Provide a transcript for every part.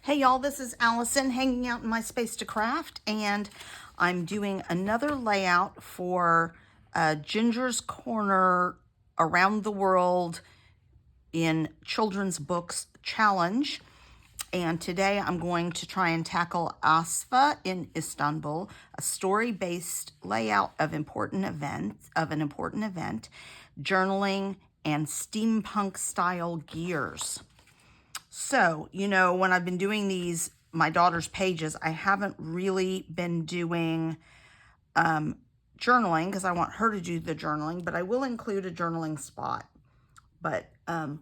Hey y'all, this is Allison hanging out in my space to craft, and I'm doing another layout for Ginger's Corner Around the World in Children's Books Challenge. And today I'm going to try and tackle Asfa in Istanbul, a story-based layout of an important event, journaling, and steampunk style gears. So, when I've been doing my daughter's pages, I haven't really been doing journaling because I want her to do the journaling, but I will include a journaling spot. But I'm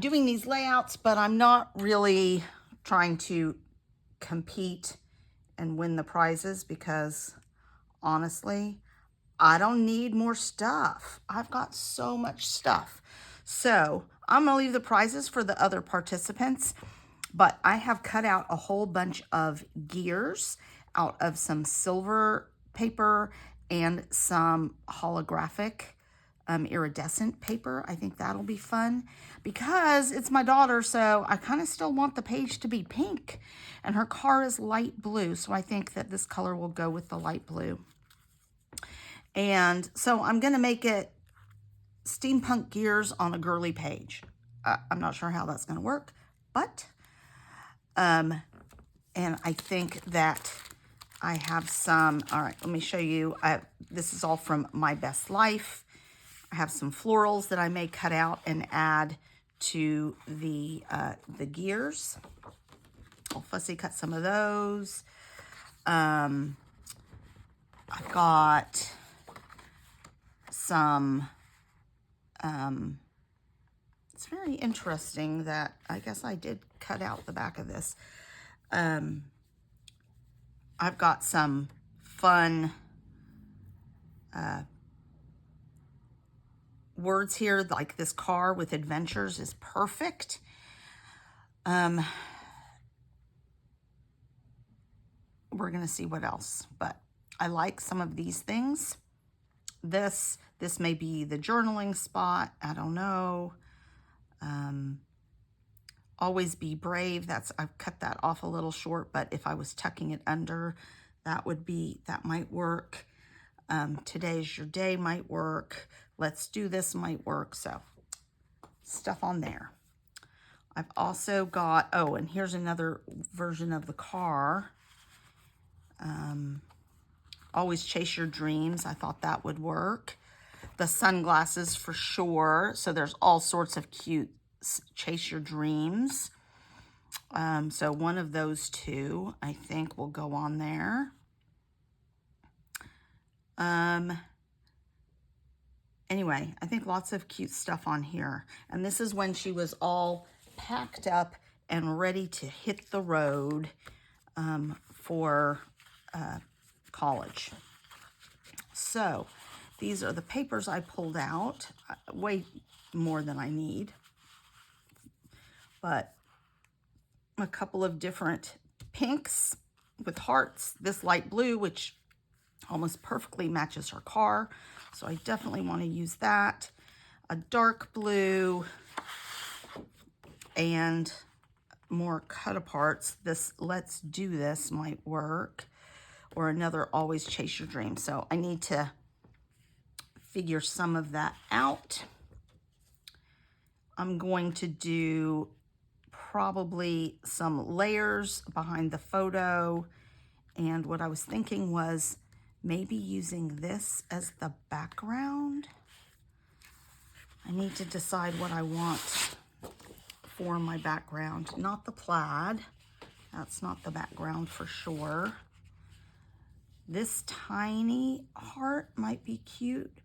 doing these layouts, but I'm not really trying to compete and win the prizes because, honestly, I don't need more stuff. I've got so much stuff. So I'm going to leave the prizes for the other participants. But I have cut out a whole bunch of gears out of some silver paper and some holographic iridescent paper. I think that'll be fun because it's my daughter, so I kind of still want the page to be pink. And her car is light blue, so I think that this color will go with the light blue. And so I'm going to make it steampunk gears on a girly page. I'm not sure how that's going to work, but and I think that I have some, all right, let me show you. This is all from My Best Life. I have some florals that I may cut out and add to the gears. I'll fussy cut some of those. I've got some, it's very interesting that I guess I did cut out the back of this. I've got some fun words here, like this car with adventures is perfect. We're going to see what else, but I like some of these things. This may be the journaling spot. I don't know. Always be brave. I've cut that off a little short, but if I was tucking it under, that might work. Today's your day might work. Let's do this might work. So stuff on there. I've also got, oh, and here's another version of the car. Always chase your dreams. I thought that would work. The sunglasses for sure. So there's all sorts of cute chase your dreams. So one of those two, I think, will go on there. Anyway, I think lots of cute stuff on here. And this is when she was all packed up and ready to hit the road for college. So these are the papers I pulled out, way more than I need. But a couple of different pinks with hearts. This light blue, which almost perfectly matches her car. So I definitely want to use that. A dark blue and more cut aparts. This Let's Do This might work. Or another Always Chase Your Dream. So I need to figure some of that out. I'm going to do probably some layers behind the photo. And what I was thinking was maybe using this as the background. I need to decide what I want for my background. Not the plaid. That's not the background for sure. This tiny heart might be cute,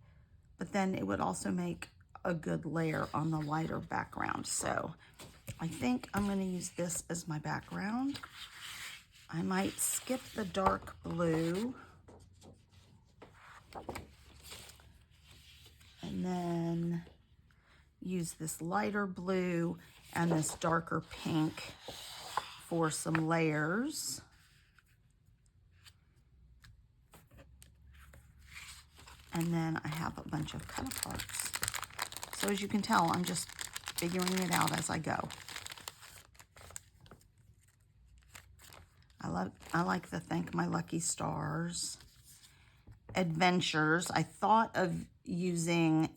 but then it would also make a good layer on the lighter background. So I think I'm going to use this as my background. I might skip the dark blue. And then use this lighter blue and this darker pink for some layers. And then I have a bunch of cut aparts. So as you can tell, I'm just figuring it out as I go. I like the Thank My Lucky Stars. Adventures. I thought of using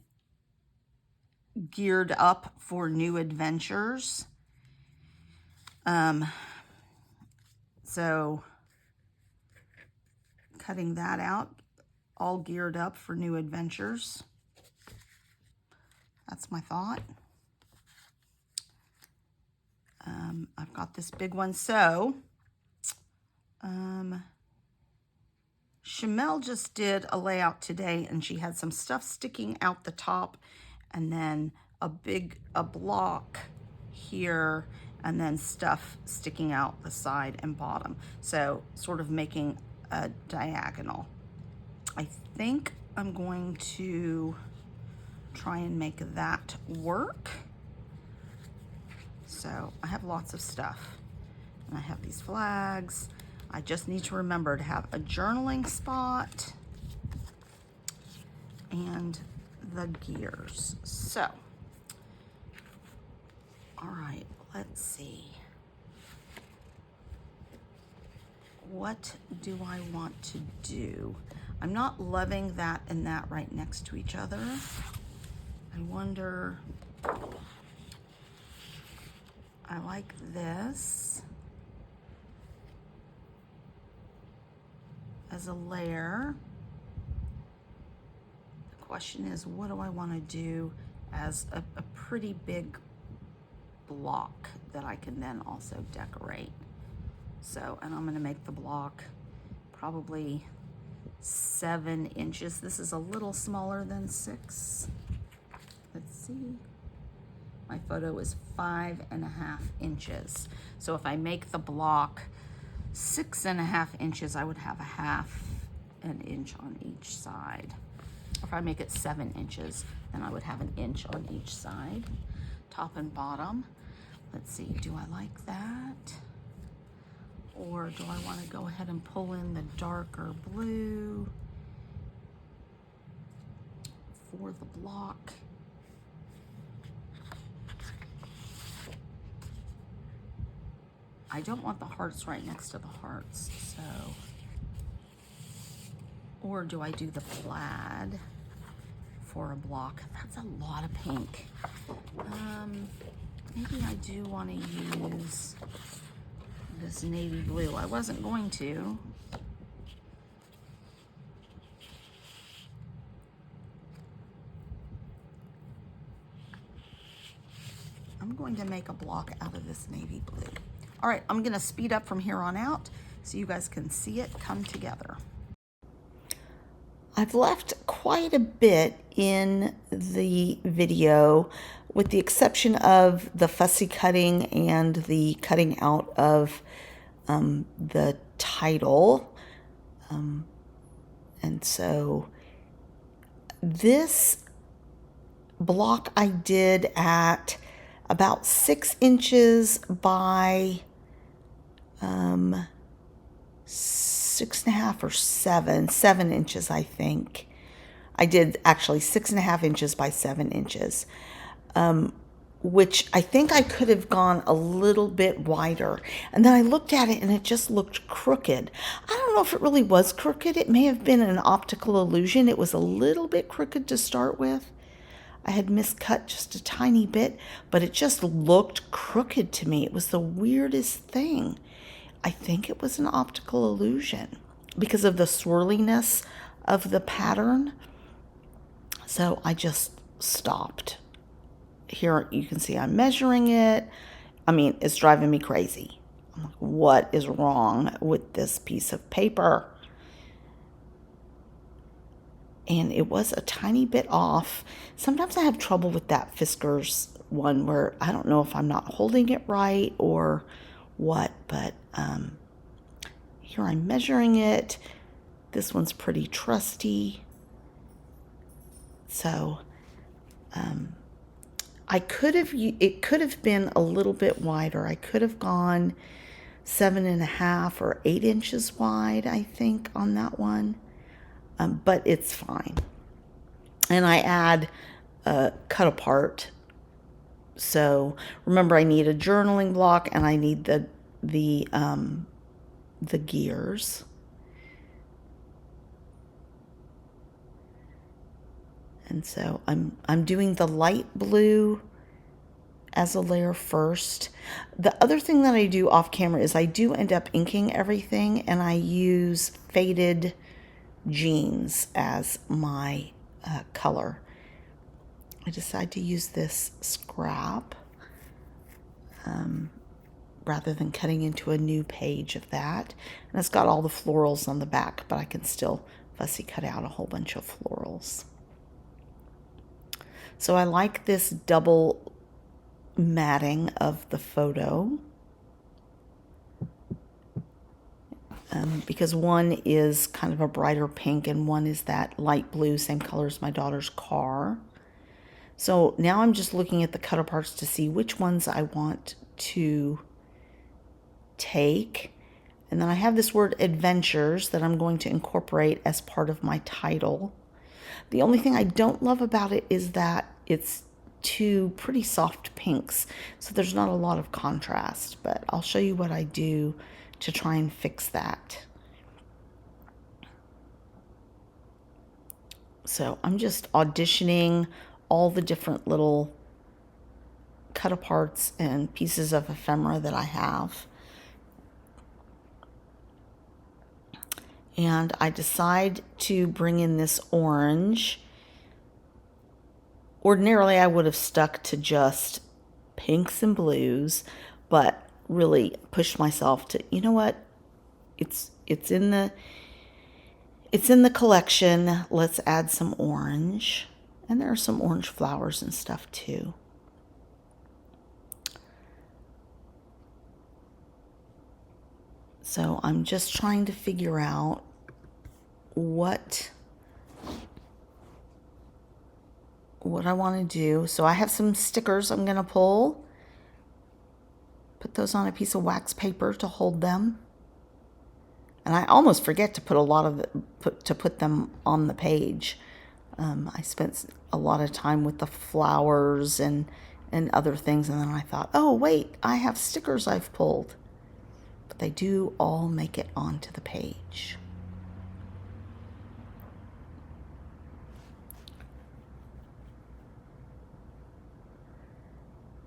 Geared Up for New Adventures. So cutting that out, all geared up for new adventures. That's my thought. I've got this big one. So Shamel just did a layout today, and she had some stuff sticking out the top, and then a block here, and then stuff sticking out the side and bottom. So sort of making a diagonal. I think I'm going to try and make that work. So I have lots of stuff, and I have these flags. I just need to remember to have a journaling spot and the gears. So, all right, let's see. What do I want to do? I'm not loving that and that right next to each other. I wonder, I like this as a layer. The question is, what do I want to do as a pretty big block that I can then also decorate? So, and I'm going to make the block probably 7 inches. This is a little smaller than 6. Let's see. My photo is 5.5 inches. So if I make the block 6.5 inches, I would have a half an inch on each side. If I make it 7 inches, then I would have an inch on each side, top and bottom. Let's see, do I like that? Or do I want to go ahead and pull in the darker blue for the block? I don't want the hearts right next to the hearts, so. Or do I do the plaid for a block? That's a lot of pink. Maybe I do want to use this navy blue. I wasn't going to. I'm going to make a block out of this navy blue. All right, I'm going to speed up from here on out so you guys can see it come together. I've left quite a bit in the video, with the exception of the fussy cutting and the cutting out of the title. And so this block I did at about 6 inches by 6.5 or 7 inches, I think. I did actually 6.5 inches by 7 inches, which I think I could have gone a little bit wider. And then I looked at it and it just looked crooked. I don't know if it really was crooked. It may have been an optical illusion. It was a little bit crooked to start with. I had miscut just a tiny bit, but it just looked crooked to me. It was the weirdest thing. I think it was an optical illusion because of the swirliness of the pattern. So I just stopped. Here you can see I'm measuring it. I mean, it's driving me crazy. I'm like, what is wrong with this piece of paper? And it was a tiny bit off. Sometimes I have trouble with that Fiskars one where I don't know if I'm not holding it right or what, but here I'm measuring it. This one's pretty trusty. So it could have been a little bit wider. I could have gone 7.5 or 8 inches wide, I think, on that one. But it's fine. And I add cut apart. So remember, I need a journaling block and I need the the gears. And so I'm doing the light blue as a layer first. The other thing that I do off camera is I do end up inking everything, and I use faded jeans as my color. I decide to use this scrap rather than cutting into a new page of that. And it's got all the florals on the back, but I can still fussy cut out a whole bunch of florals. So I like this double matting of the photo because one is kind of a brighter pink and one is that light blue, same color as my daughter's car. So now I'm just looking at the cut aparts to see which ones I want to take. And then I have this word adventures that I'm going to incorporate as part of my title. The only thing I don't love about it is that it's two pretty soft pinks, so there's not a lot of contrast, but I'll show you what I do to try and fix that. So I'm just auditioning all the different little cut aparts and pieces of ephemera that I have. And I decide to bring in this orange. Ordinarily, I would have stuck to just pinks and blues, but really pushed myself to, you know what? It's in the collection. Let's add some orange. And there are some orange flowers and stuff too. So I'm just trying to figure out what I want to do. So I have some stickers I'm going to pull. Put those on a piece of wax paper to hold them. And I almost forget to put a lot of put them on the page. I spent a lot of time with the flowers and other things, and then I thought, oh wait, I have stickers I've pulled. But they do all make it onto the page.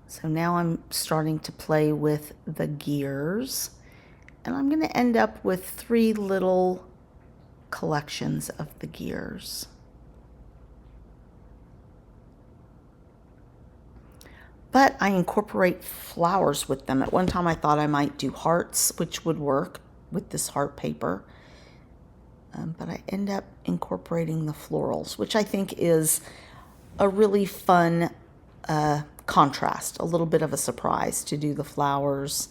So now I'm starting to play with the gears, and I'm going to end up with 3 little collections of the gears. But I incorporate flowers with them. At one time I thought I might do hearts, which would work with this heart paper. But I end up incorporating the florals, which I think is a really fun contrast, a little bit of a surprise to do the flowers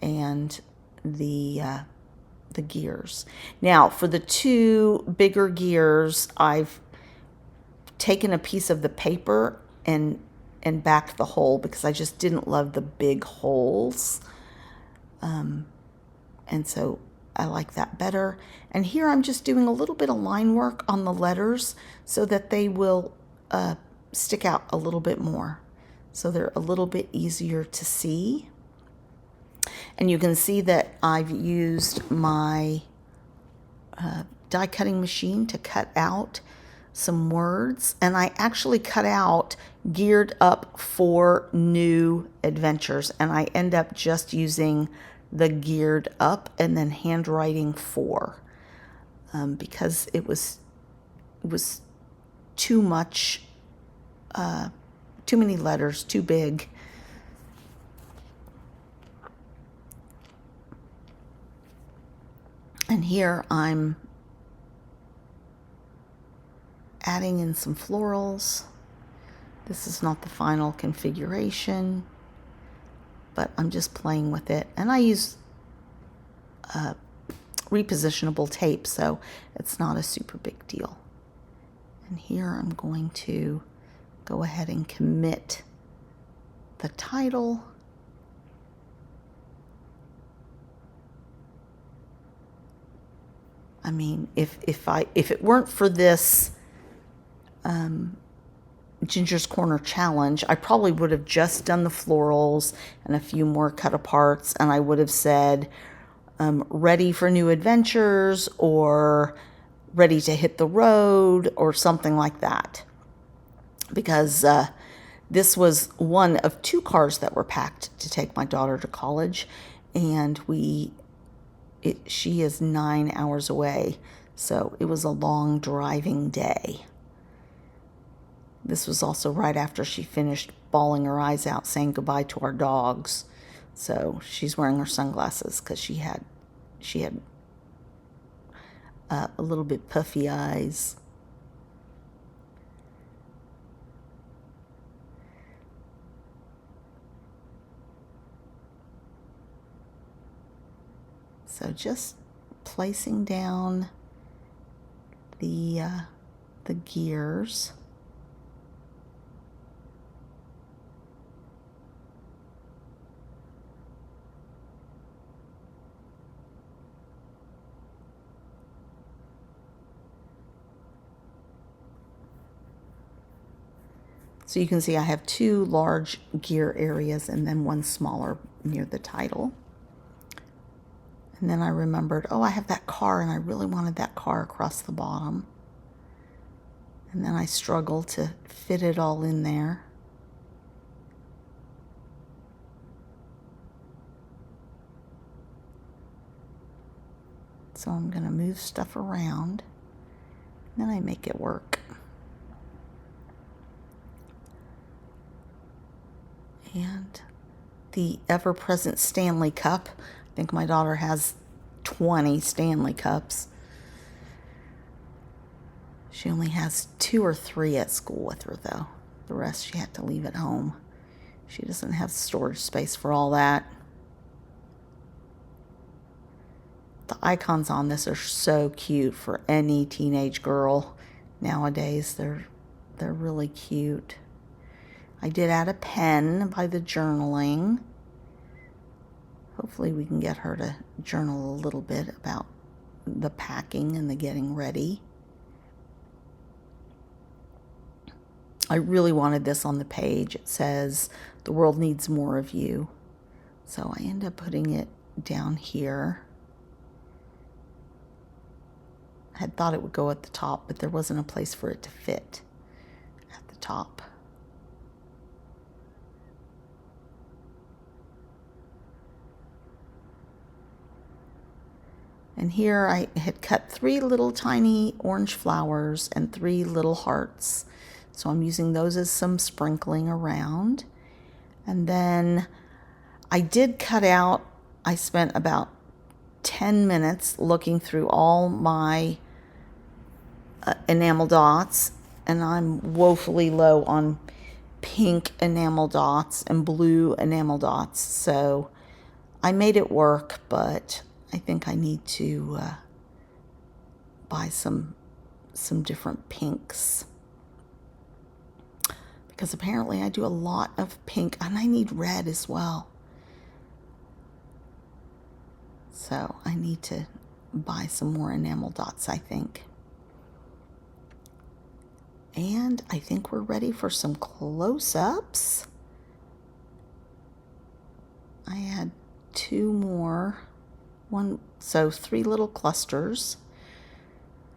and the gears. Now, for the 2 bigger gears, I've taken a piece of the paper and backed the hole because I just didn't love the big holes. And so I like that better. And here I'm just doing a little bit of line work on the letters so that they will stick out a little bit more. So they're a little bit easier to see. And you can see that I've used my die cutting machine to cut out some words, and I actually cut out geared up for new adventures, and I end up just using the geared up and then handwriting for because it was too much, too many letters, too big. And here I'm adding in some florals. This is not the final configuration, but I'm just playing with it. And I use repositionable tape, so it's not a super big deal. And here I'm going to go ahead and commit the title. I mean, if it weren't for this Ginger's Corner challenge, I probably would have just done the florals and a few more cut aparts, and I would have said ready for new adventures or ready to hit the road or something like that. Because this was one of 2 cars that were packed to take my daughter to college, and she is 9 hours away, so it was a long driving day. This was also right after she finished bawling her eyes out saying goodbye to our dogs. So she's wearing her sunglasses because she had a little bit puffy eyes. So just placing down the gears. So you can see I have 2 large gear areas and then 1 smaller near the title. And then I remembered, oh, I have that car and I really wanted that car across the bottom. And then I struggled to fit it all in there. So I'm going to move stuff around. Then I make it work. And the ever-present Stanley Cup. I think my daughter has 20 Stanley Cups. She only has 2 or 3 at school with her, though. The rest she had to leave at home. She doesn't have storage space for all that. The icons on this are so cute for any teenage girl nowadays. They're really cute. I did add a pen by the journaling. Hopefully we can get her to journal a little bit about the packing and the getting ready. I really wanted this on the page. It says, "The world needs more of you." So I end up putting it down here. I had thought it would go at the top, but there wasn't a place for it to fit at the top. And here I had cut 3 little tiny orange flowers and 3 little hearts. So I'm using those as some sprinkling around. And then I did cut out, I spent about 10 minutes looking through all my enamel dots, and I'm woefully low on pink enamel dots and blue enamel dots. So I made it work, but I think I need to buy some different pinks, because apparently I do a lot of pink and I need red as well. So I need to buy some more enamel dots, I think. And I think we're ready for some close-ups. I had 2 more. So 3 little clusters.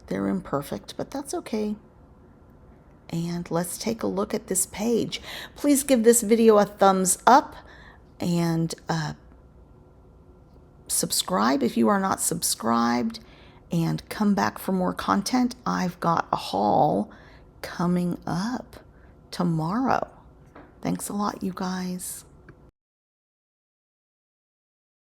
They're imperfect, but that's okay. And let's take a look at this page. Please give this video a thumbs up and subscribe if you are not subscribed, and come back for more content. I've got a haul coming up tomorrow. Thanks a lot, you guys.